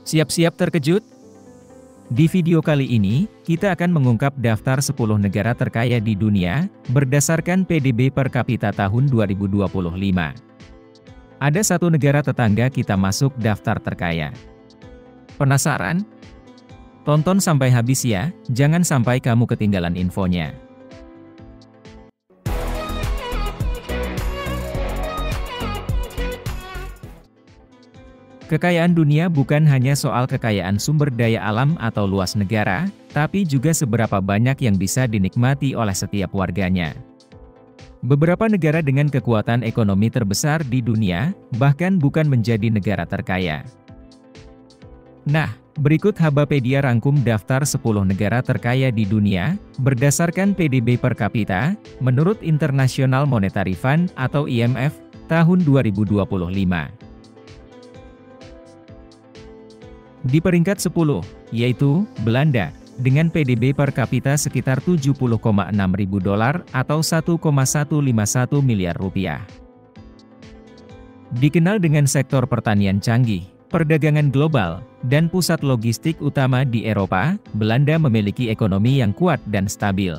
Siap-siap terkejut? Di video kali ini, kita akan mengungkap daftar 10 negara terkaya di dunia, berdasarkan PDB per kapita tahun 2025. Ada satu negara tetangga kita masuk daftar terkaya. Penasaran? Tonton sampai habis ya, jangan sampai kamu ketinggalan infonya. Kekayaan dunia bukan hanya soal kekayaan sumber daya alam atau luas negara, tapi juga seberapa banyak yang bisa dinikmati oleh setiap warganya. Beberapa negara dengan kekuatan ekonomi terbesar di dunia, bahkan bukan menjadi negara terkaya. Nah, berikut Habapedia rangkum daftar 10 negara terkaya di dunia, berdasarkan PDB per kapita, menurut International Monetary Fund atau IMF, tahun 2025. Di peringkat 10, yaitu Belanda, dengan PDB per kapita sekitar 70,6 ribu dolar atau 1,151 miliar rupiah. Dikenal dengan sektor pertanian canggih, perdagangan global, dan pusat logistik utama di Eropa, Belanda memiliki ekonomi yang kuat dan stabil.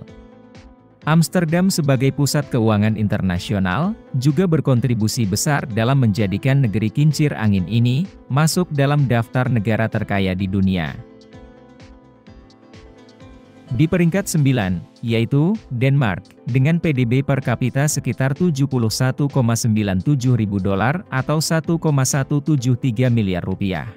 Amsterdam sebagai pusat keuangan internasional, juga berkontribusi besar dalam menjadikan negeri kincir angin ini, masuk dalam daftar negara terkaya di dunia. Di peringkat 9, yaitu Denmark, dengan PDB per kapita sekitar 71,97 ribu dolar atau 1,173 miliar rupiah.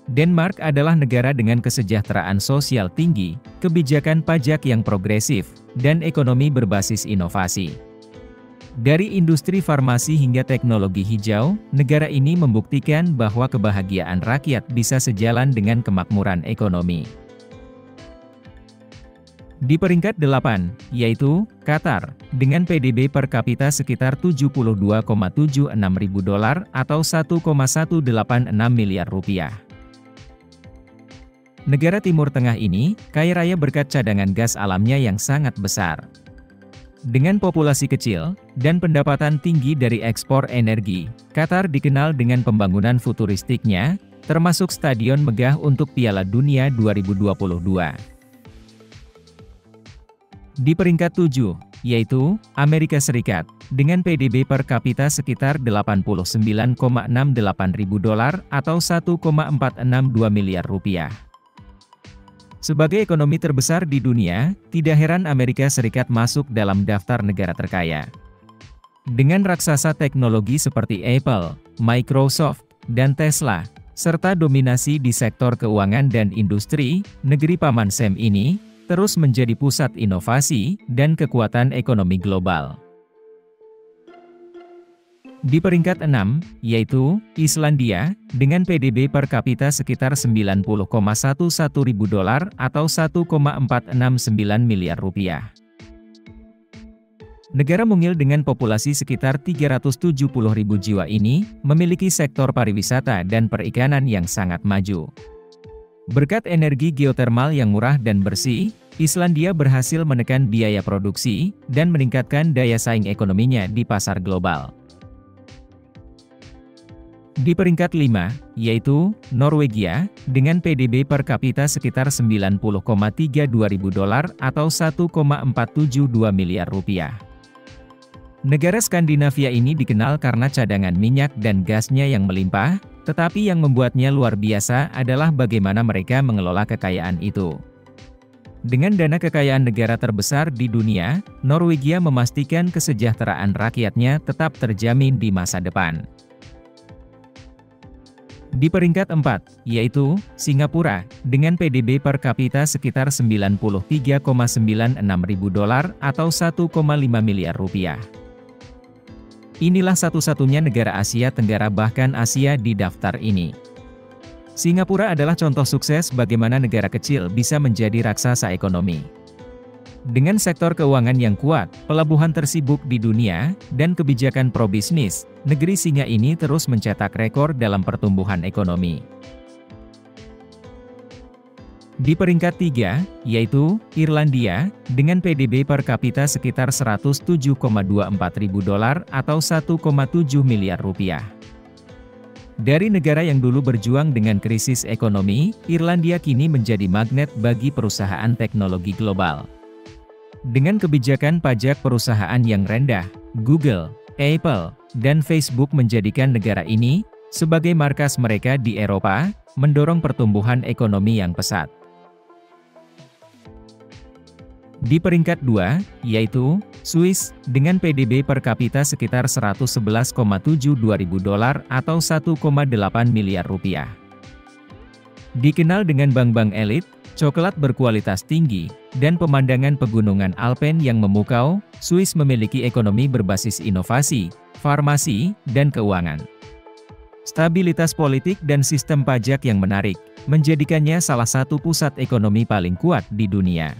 Denmark adalah negara dengan kesejahteraan sosial tinggi, kebijakan pajak yang progresif, dan ekonomi berbasis inovasi. Dari industri farmasi hingga teknologi hijau, negara ini membuktikan bahwa kebahagiaan rakyat bisa sejalan dengan kemakmuran ekonomi. Di peringkat 8, yaitu Qatar, dengan PDB per kapita sekitar 72,76 ribu dolar atau 1,186 miliar rupiah. Negara Timur Tengah ini, kaya raya berkat cadangan gas alamnya yang sangat besar. Dengan populasi kecil, dan pendapatan tinggi dari ekspor energi, Qatar dikenal dengan pembangunan futuristiknya, termasuk stadion megah untuk Piala Dunia 2022. Di peringkat 7, yaitu Amerika Serikat, dengan PDB per kapita sekitar 89,68 ribu dolar atau 1,462 miliar rupiah. Sebagai ekonomi terbesar di dunia, tidak heran Amerika Serikat masuk dalam daftar negara terkaya. Dengan raksasa teknologi seperti Apple, Microsoft, dan Tesla, serta dominasi di sektor keuangan dan industri, negeri Paman Sam ini terus menjadi pusat inovasi dan kekuatan ekonomi global. Di peringkat 6, yaitu Islandia, dengan PDB per kapita sekitar 90,11 ribu dolar atau 1,469 miliar rupiah. Negara mungil dengan populasi sekitar 370 ribu jiwa ini, memiliki sektor pariwisata dan perikanan yang sangat maju. Berkat energi geotermal yang murah dan bersih, Islandia berhasil menekan biaya produksi, dan meningkatkan daya saing ekonominya di pasar global. Di peringkat 5, yaitu Norwegia, dengan PDB per kapita sekitar 90,32 ribu dolar atau 1,472 miliar rupiah. Negara Skandinavia ini dikenal karena cadangan minyak dan gasnya yang melimpah, tetapi yang membuatnya luar biasa adalah bagaimana mereka mengelola kekayaan itu. Dengan dana kekayaan negara terbesar di dunia, Norwegia memastikan kesejahteraan rakyatnya tetap terjamin di masa depan. Di peringkat 4, yaitu Singapura, dengan PDB per kapita sekitar 93,96 ribu dolar atau 1,5 miliar rupiah. Inilah satu-satunya negara Asia Tenggara bahkan Asia di daftar ini. Singapura adalah contoh sukses bagaimana negara kecil bisa menjadi raksasa ekonomi. Dengan sektor keuangan yang kuat, pelabuhan tersibuk di dunia, dan kebijakan pro-bisnis, negeri singa ini terus mencetak rekor dalam pertumbuhan ekonomi. Di peringkat 3, yaitu Irlandia, dengan PDB per kapita sekitar 107,24 ribu dolar atau 1,7 miliar rupiah. Dari negara yang dulu berjuang dengan krisis ekonomi, Irlandia kini menjadi magnet bagi perusahaan teknologi global. Dengan kebijakan pajak perusahaan yang rendah, Google, Apple, dan Facebook menjadikan negara ini sebagai markas mereka di Eropa, mendorong pertumbuhan ekonomi yang pesat. Di peringkat 2, yaitu Swiss, dengan PDB per kapita sekitar 111,72 ribu dolar atau 1,8 miliar rupiah. Dikenal dengan bank-bank elit, coklat berkualitas tinggi, dan pemandangan pegunungan Alpen yang memukau, Swiss memiliki ekonomi berbasis inovasi, farmasi, dan keuangan. Stabilitas politik dan sistem pajak yang menarik, menjadikannya salah satu pusat ekonomi paling kuat di dunia.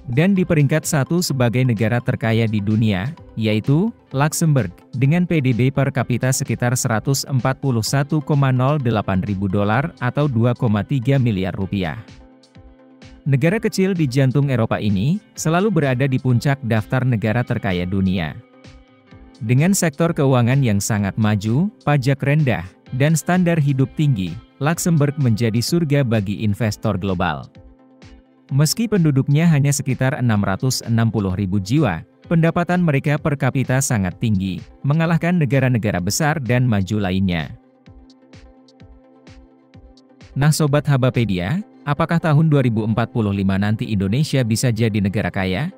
Dan di peringkat 1 sebagai negara terkaya di dunia, yaitu Luxembourg, dengan PDB per kapita sekitar 141,08 ribu dolar atau 2,3 miliar rupiah. Negara kecil di jantung Eropa ini, selalu berada di puncak daftar negara terkaya dunia. Dengan sektor keuangan yang sangat maju, pajak rendah, dan standar hidup tinggi, Luxembourg menjadi surga bagi investor global. Meski penduduknya hanya sekitar 660.000 jiwa, pendapatan mereka per kapita sangat tinggi, mengalahkan negara-negara besar dan maju lainnya. Nah Sobat Habapedia, apakah tahun 2045 nanti Indonesia bisa jadi negara kaya?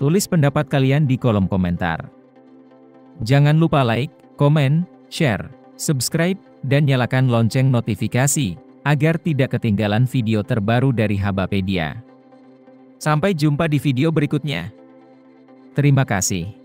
Tulis pendapat kalian di kolom komentar. Jangan lupa like, komen, share, subscribe, dan nyalakan lonceng notifikasi, agar tidak ketinggalan video terbaru dari Habapedia. Sampai jumpa di video berikutnya. Terima kasih.